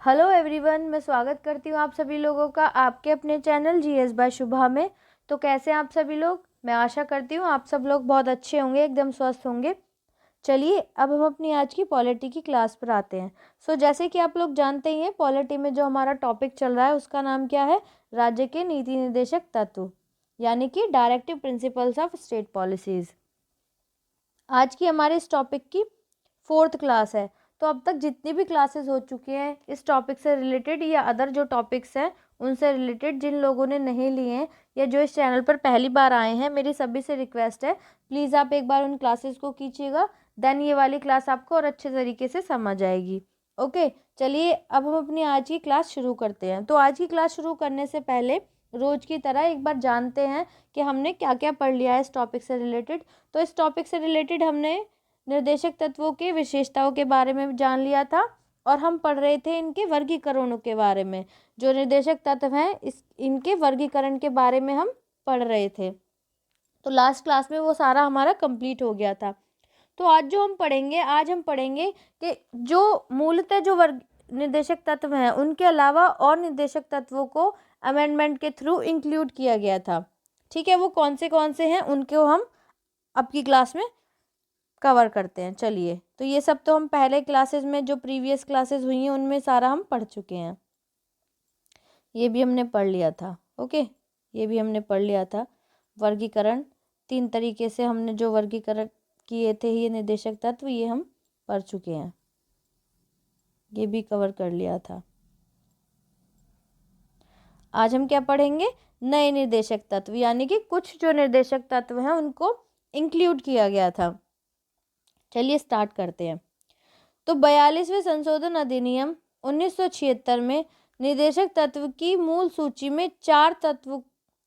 Hello everyone, मैं स्वागत करती हूँ आप सभी लोगों का आपके अपने चैनल जीएस बाय शुभा में। तो कैसे हैं आप सभी लोग? मैं आशा करती हूँ आप सब लोग बहुत अच्छे होंगे, एकदम स्वस्थ होंगे। चलिए अब हम अपनी आज की पॉलिटी की क्लास पर आते हैं। जैसे कि आप लोग जानते ही हैं, पॉलिटी में जो हमारा टॉपिक चल रहा है उसका नाम क्या है? राज्य के नीति निर्देशक तत्व, यानी कि directive principles of state policies. आज की हमारे इस टॉपिक की 4th क्लास है। तो अब तक जितनी भी क्लासेस हो चुकी हैं इस टॉपिक से रिलेटेड या अदर जो टॉपिक्स हैं उनसे रिलेटेड, जिन लोगों ने नहीं लिए हैं या जो इस चैनल पर पहली बार आए हैं, मेरी सभी से रिक्वेस्ट है प्लीज़ आप एक बार उन क्लासेस को कीजिएगा। देन ये वाली क्लास आपको और अच्छे तरीके से समझ आएगी। ओके, चलिए अब हम अपनी आज की क्लास शुरू करते हैं। तो आज की क्लास शुरू करने से पहले रोज की तरह एक बार जानते हैं कि हमने क्या क्या पढ़ लिया है इस टॉपिक से रिलेटेड। तो इस टॉपिक से रिलेटेड हमने निर्देशक तत्वों की विशेषताओं के बारे में जान लिया था और हम पढ़ रहे थे इनके वर्गीकरणों के बारे में। जो निर्देशक तत्व हैं इनके वर्गीकरण के बारे में हम पढ़ रहे थे। तो लास्ट क्लास में वो सारा हमारा कंप्लीट हो गया था। तो आज हम पढ़ेंगे कि जो मूलतः जो वर्ग निर्देशक तत्व हैं उनके अलावा और निर्देशक तत्वों को अमेंडमेंट के थ्रू इंक्लूड किया गया था। ठीक है, वो कौन से हैं उनको हम अब की क्लास में कवर करते हैं। चलिए, तो ये सब तो हम पहले क्लासेस में जो प्रीवियस क्लासेस हुई हैं उनमें सारा हम पढ़ चुके हैं। ये भी हमने पढ़ लिया था। ओके, ये भी हमने पढ़ लिया था। वर्गीकरण 3 तरीके से हमने जो वर्गीकरण किए थे ये निर्देशक तत्व, ये हम पढ़ चुके हैं, ये भी कवर कर लिया था। आज हम क्या पढ़ेंगे? नए निर्देशक तत्व, यानी कि कुछ जो निर्देशक तत्व हैं उनको इंक्लूड किया गया था। चलिए स्टार्ट करते हैं। तो 42वें संशोधन अधिनियम 1976 में निर्देशक तत्व की मूल सूची में 4 तत्व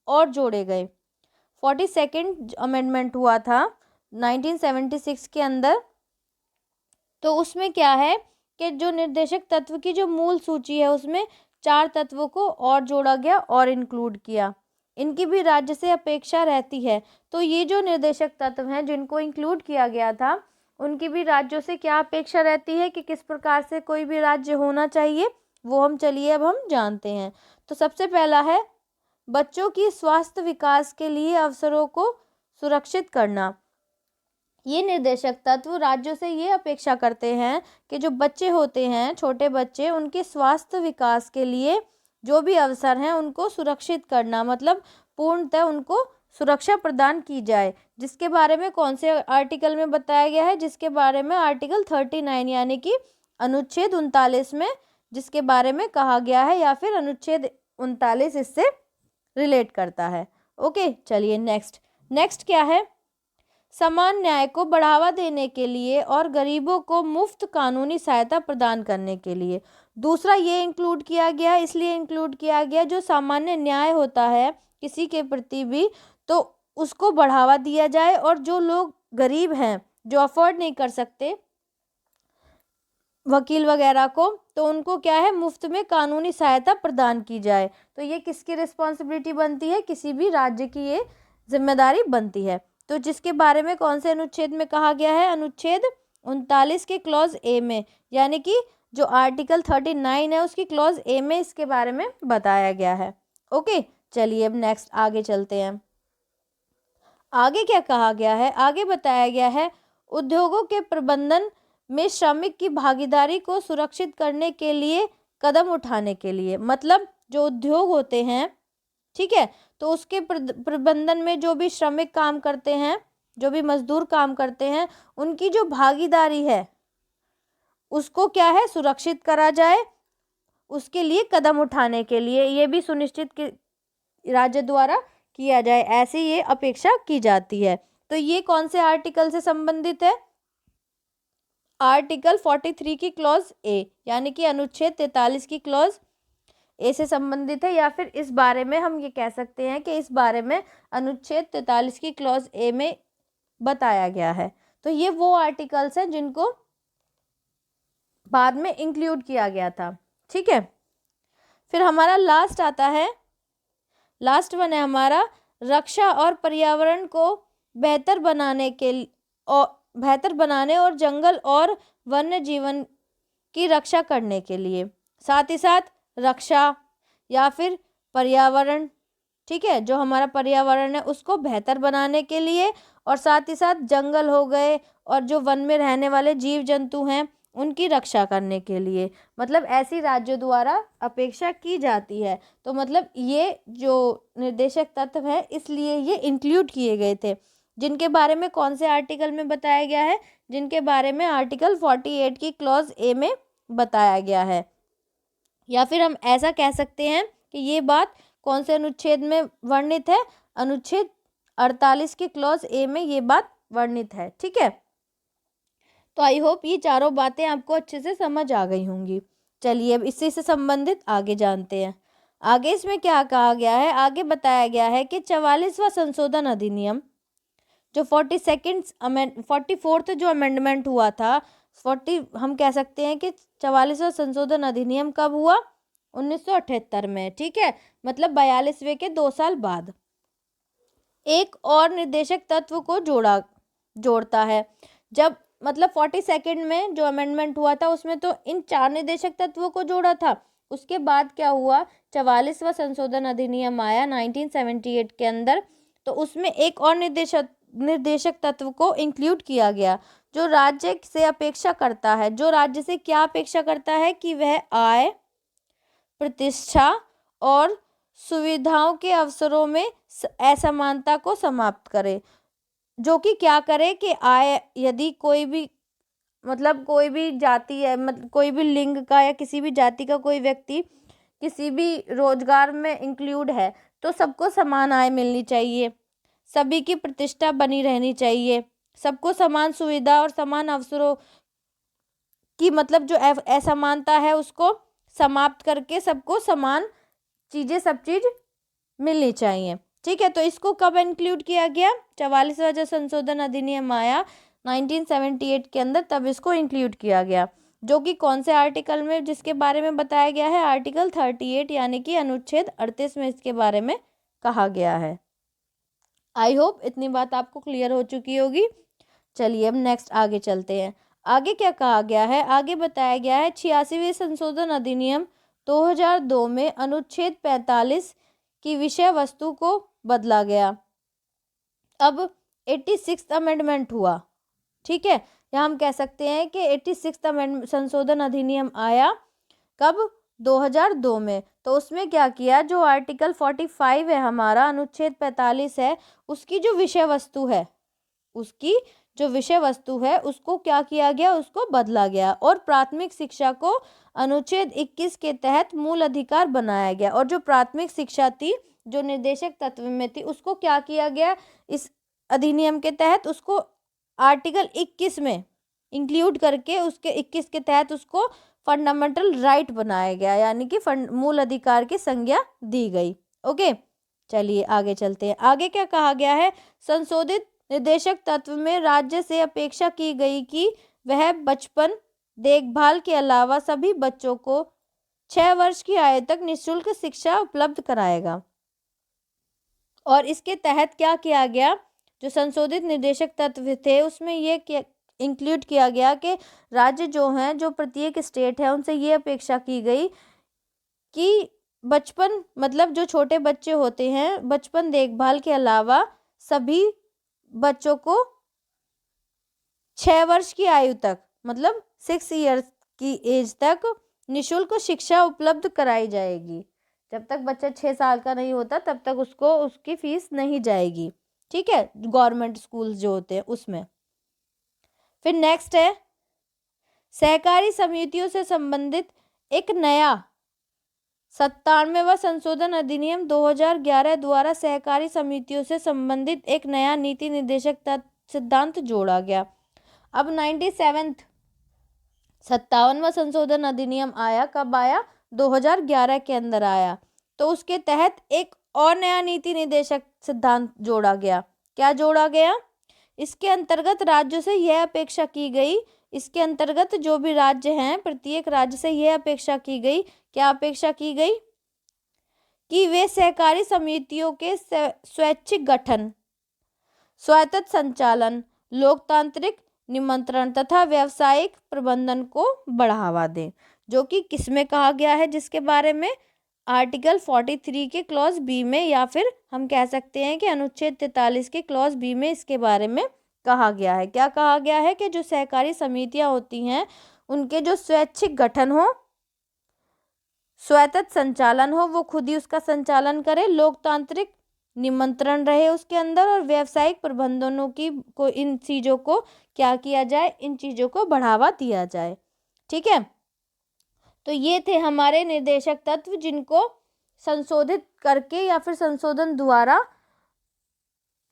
और जोड़े गए। 42nd अमेंडमेंट हुआ था 1976 के अंदर। तो उसमें क्या है कि जो निर्देशक तत्व की जो मूल सूची है उसमें 4 तत्वों को और जोड़ा गया और इंक्लूड किया। इनकी भी राज्य से अपेक्षा रहती है। तो ये जो निर्देशक तत्व हैं जिनको इंक्लूड किया गया था उनकी भी राज्यों से क्या अपेक्षा रहती है कि किस प्रकार से कोई भी राज्य होना चाहिए, वो हम चलिए अब हम जानते हैं। तो सबसे पहला है बच्चों की स्वास्थ्य विकास के लिए अवसरों को सुरक्षित करना। ये निर्देशक तत्व राज्यों से ये अपेक्षा करते हैं कि जो बच्चे होते हैं, छोटे बच्चे, उनके स्वास्थ्य विकास के लिए जो भी अवसर हैं उनको सुरक्षित करना, मतलब पूर्णतः उनको सुरक्षा प्रदान की जाए। जिसके बारे में कौन से आर्टिकल में बताया गया है? जिसके बारे में आर्टिकल 39 यानी कि अनुच्छेद 39 में जिसके बारे में कहा गया है, या फिर अनुच्छेद 39 इससे रिलेट करता है। ओके, चलिए नेक्स्ट क्या है? समान न्याय को बढ़ावा देने के लिए और गरीबों को मुफ्त कानूनी सहायता प्रदान करने के लिए। दूसरा ये इंक्लूड किया गया, इसलिए इंक्लूड किया गया जो सामान्य न्याय होता है किसी के प्रति भी, तो उसको बढ़ावा दिया जाए, और जो लोग गरीब हैं, जो अफोर्ड नहीं कर सकते वकील वगैरह को, तो उनको क्या है, मुफ्त में कानूनी सहायता प्रदान की जाए। तो ये किसकी रिस्पॉन्सिबिलिटी बनती है? किसी भी राज्य की ये जिम्मेदारी बनती है। तो जिसके बारे में कौन से अनुच्छेद में कहा गया है? अनुच्छेद 39 के क्लॉज ए में, यानी कि जो आर्टिकल 39 है उसकी क्लॉज ए में इसके बारे में बताया गया है। ओके, चलिए अब नेक्स्ट आगे चलते हैं। आगे क्या कहा गया है? आगे बताया गया है उद्योगों के प्रबंधन में श्रमिक की भागीदारी को सुरक्षित करने के लिए कदम उठाने के लिए। मतलब जो उद्योग होते हैं, ठीक है, तो उसके प्रबंधन में जो भी श्रमिक काम करते हैं, जो भी मजदूर काम करते हैं, उनकी जो भागीदारी है उसको क्या है, सुरक्षित करा जाए। उसके लिए कदम उठाने के लिए ये भी सुनिश्चित राज्य द्वारा किया जाए, ऐसे ये अपेक्षा की जाती है। तो ये कौन से आर्टिकल से संबंधित है? आर्टिकल 43 की क्लॉज ए, यानी कि अनुच्छेद 43 की क्लॉज ए से संबंधित है, या फिर इस बारे में हम ये कह सकते हैं कि इस बारे में अनुच्छेद 43 की क्लॉज ए में बताया गया है। तो ये वो आर्टिकल्स हैं जिनको बाद में इंक्लूड किया गया था। ठीक है, फिर हमारा लास्ट आता है, लास्ट वन है हमारा रक्षा और पर्यावरण को बेहतर बनाने और जंगल और वन्य जीवन की रक्षा करने के लिए। साथ ही साथ रक्षा या फिर पर्यावरण, ठीक है, जो हमारा पर्यावरण है उसको बेहतर बनाने के लिए, और साथ ही साथ जंगल हो गए और जो वन में रहने वाले जीव जंतु हैं उनकी रक्षा करने के लिए, मतलब ऐसी राज्यों द्वारा अपेक्षा की जाती है। तो मतलब ये जो निर्देशक तत्व है इसलिए ये इंक्लूड किए गए थे, जिनके बारे में कौन से आर्टिकल में बताया गया है, जिनके बारे में आर्टिकल 48 की क्लॉज ए में बताया गया है। या फिर हम ऐसा कह सकते हैं कि ये बात कौन से अनुच्छेद में वर्णित है, अनुच्छेद 48 की क्लॉज ए में ये बात वर्णित है, ठीक है। तो आई होप ये चारों बातें आपको अच्छे से समझ आ गई होंगी। चलिए अब इसी से संबंधित आगे जानते हैं। आगे इसमें क्या कहा गया है, आगे बताया गया है कि 44वां संशोधन अधिनियम जो 44th जो अमेंडमेंट हुआ था, हम कह सकते हैं कि 44वां संशोधन अधिनियम कब हुआ, 1978 में, ठीक है, मतलब 42वें के 2 साल बाद एक और निर्देशक तत्व को जोड़ता है। जब मतलब 42nd में जो अमेंडमेंट हुआ था उसमें तो इन 4 निर्देशक तत्वों को जोड़ा था। उसके बाद क्या हुआ, 44वां संशोधन अधिनियम आया 1978 के अंदर, तो उसमें एक और निर्देशक तत्व को इंक्लूड किया गया, जो राज्य से अपेक्षा करता है, जो राज्य से क्या अपेक्षा करता है कि वह आय, प्रतिष्ठा और सुविधाओं के अवसरों में असमानता को समाप्त करे। जो कि क्या करे कि आय, यदि कोई भी मतलब कोई भी जाति है, मतलब कोई भी लिंग का या किसी भी जाति का कोई व्यक्ति किसी भी रोजगार में इंक्लूड है तो सबको समान आय मिलनी चाहिए, सभी की प्रतिष्ठा बनी रहनी चाहिए, सबको समान सुविधा और समान अवसरों की मतलब जो असमानता है उसको समाप्त करके सबको समान चीज़ें, सब चीज़ मिलनी चाहिए, ठीक है। तो इसको कब इंक्लूड किया गया, 44वां जो संशोधन अधिनियम आया 1978 के अंदर, तब इसको इंक्लूड किया गया, जो कि कौन से आर्टिकल में, जिसके बारे में बताया गया है, आर्टिकल 38 यानी कि अनुच्छेद 38 में इसके बारे में कहा गया है। आई होप इतनी बात आपको क्लियर हो चुकी होगी। चलिए अब नेक्स्ट आगे चलते हैं। आगे क्या कहा गया है, आगे बताया गया है 86वें संशोधन अधिनियम 2002 में अनुच्छेद 45 की विषय वस्तु को बदला गया। अब 86th अमेंडमेंट हुआ, ठीक है, या हम कह सकते हैं कि 86th संशोधन अधिनियम आया कब, 2002 में। तो उसमें क्या किया, जो आर्टिकल 45 है हमारा, अनुच्छेद 45 है, उसकी जो विषय वस्तु है, उसकी जो विषय वस्तु है उसको क्या किया गया, उसको बदला गया, और प्राथमिक शिक्षा को अनुच्छेद 21 के तहत मूल अधिकार बनाया गया। और जो प्राथमिक शिक्षा थी, जो निर्देशक तत्व में थी, उसको क्या किया गया, इस अधिनियम के तहत उसको आर्टिकल 21 में इंक्लूड करके उसके 21 के तहत उसको फंडामेंटल राइट बनाया गया, यानी कि मूल अधिकार की संज्ञा दी गई। ओके, चलिए आगे चलते हैं। आगे क्या कहा गया है, संशोधित निर्देशक तत्व में राज्य से अपेक्षा की गई कि वह बचपन देखभाल के अलावा सभी बच्चों को 6 वर्ष की आयु तक निःशुल्क शिक्षा उपलब्ध कराएगा। और इसके तहत क्या किया गया, जो संशोधित निर्देशक तत्व थे उसमें ये इंक्लूड किया गया कि राज्य जो हैं, जो प्रत्येक स्टेट है, उनसे ये अपेक्षा की गई कि बचपन मतलब जो छोटे बच्चे होते हैं, बचपन देखभाल के अलावा सभी बच्चों को 6 वर्ष की आयु तक, मतलब 6 ईयर्स की एज तक निःशुल्क शिक्षा उपलब्ध कराई जाएगी। जब तक बच्चा 6 साल का नहीं होता तब तक उसको उसकी फीस नहीं जाएगी, ठीक है, गवर्नमेंट स्कूल्स जो होते हैं उसमें। फिर नेक्स्ट है सहकारी समितियों से संबंधित एक नया 97वां संशोधन अधिनियम 2011 द्वारा सहकारी समितियों से संबंधित एक नया नीति निर्देशक सिद्धांत जोड़ा गया। अब 57वां संशोधन अधिनियम आया, कब आया, 2011 के अंदर आया। तो उसके तहत एक और नया नीति निर्देशक सिद्धांत जोड़ा गया। क्या जोड़ा गया, इसके अंतर्गत राज्यों से यह अपेक्षा की गई, इसके अंतर्गत जो भी राज्य हैं, प्रत्येक राज्य से यह अपेक्षा की गई, क्या अपेक्षा की गई, कि वे सहकारी समितियों के स्वैच्छिक गठन, स्वायत्त संचालन, लोकतांत्रिक निमंत्रण तथा व्यावसायिक प्रबंधन को बढ़ावा दें। जो कि किस में कहा गया है, जिसके बारे में आर्टिकल 43 के क्लॉज बी में, या फिर हम कह सकते हैं कि अनुच्छेद 43 के क्लॉज बी में इसके बारे में कहा गया है। क्या कहा गया है कि जो सहकारी समितियां होती हैं उनके जो स्वैच्छिक गठन हो, स्वायत्त संचालन हो, वो खुद ही उसका संचालन करे, लोकतांत्रिक निमंत्रण रहे उसके अंदर, और व्यावसायिक प्रबंधनों की को इन चीज़ों को क्या किया जाए, इन चीज़ों को बढ़ावा दिया जाए। ठीक है, तो ये थे हमारे निर्देशक तत्व जिनको संशोधित करके या फिर संशोधन द्वारा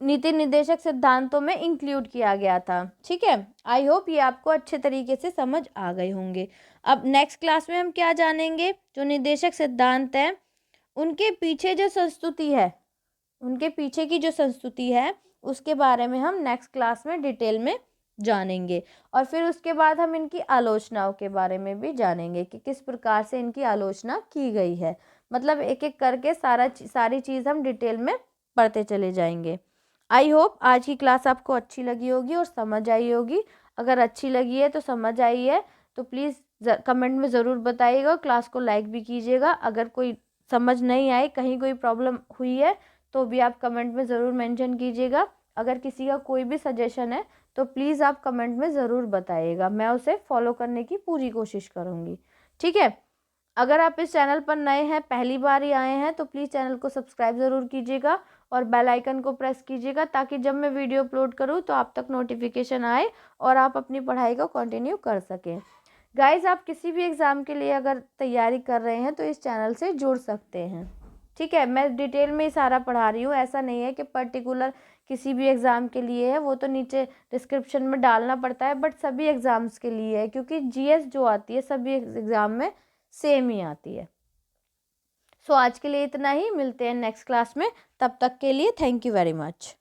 नीति निर्देशक सिद्धांतों में इंक्लूड किया गया था। ठीक है, आई होप ये आपको अच्छे तरीके से समझ आ गए होंगे। अब नेक्स्ट क्लास में हम क्या जानेंगे, जो निर्देशक सिद्धांत है उनके पीछे जो संस्तुति है, उनके पीछे की जो संस्तुति है उसके बारे में हम नेक्स्ट क्लास में डिटेल में जानेंगे। और फिर उसके बाद हम इनकी आलोचनाओं के बारे में भी जानेंगे कि किस प्रकार से इनकी आलोचना की गई है। मतलब एक एक करके सारी चीज़ हम डिटेल में पढ़ते चले जाएंगे। आई होप आज की क्लास आपको अच्छी लगी होगी और समझ आई होगी। अगर अच्छी लगी है तो समझ आई है तो प्लीज़ कमेंट में ज़रूर बताइएगा, क्लास को लाइक भी कीजिएगा। अगर कोई समझ नहीं आई, कहीं कोई प्रॉब्लम हुई है तो भी आप कमेंट में ज़रूर मेंशन कीजिएगा। अगर किसी का कोई भी सजेशन है तो प्लीज़ आप कमेंट में ज़रूर बताइएगा, मैं उसे फॉलो करने की पूरी कोशिश करूँगी। ठीक है, अगर आप इस चैनल पर नए हैं, पहली बार ही आए हैं, तो प्लीज़ चैनल को सब्सक्राइब ज़रूर कीजिएगा और बेल आइकन को प्रेस कीजिएगा ताकि जब मैं वीडियो अपलोड करूँ तो आप तक नोटिफिकेशन आए और आप अपनी पढ़ाई को कंटिन्यू कर सकें। गाइस, आप किसी भी एग्ज़ाम के लिए अगर तैयारी कर रहे हैं तो इस चैनल से जुड़ सकते हैं। ठीक है, मैं डिटेल में ही सारा पढ़ा रही हूँ, ऐसा नहीं है कि पर्टिकुलर किसी भी एग्ज़ाम के लिए है, वो तो नीचे डिस्क्रिप्शन में डालना पड़ता है, बट सभी एग्ज़ाम्स के लिए है क्योंकि जीएस जो आती है सभी एग्ज़ाम में सेम ही आती है। सो आज के लिए इतना ही, मिलते हैं नेक्स्ट क्लास में, तब तक के लिए थैंक यू वेरी मच।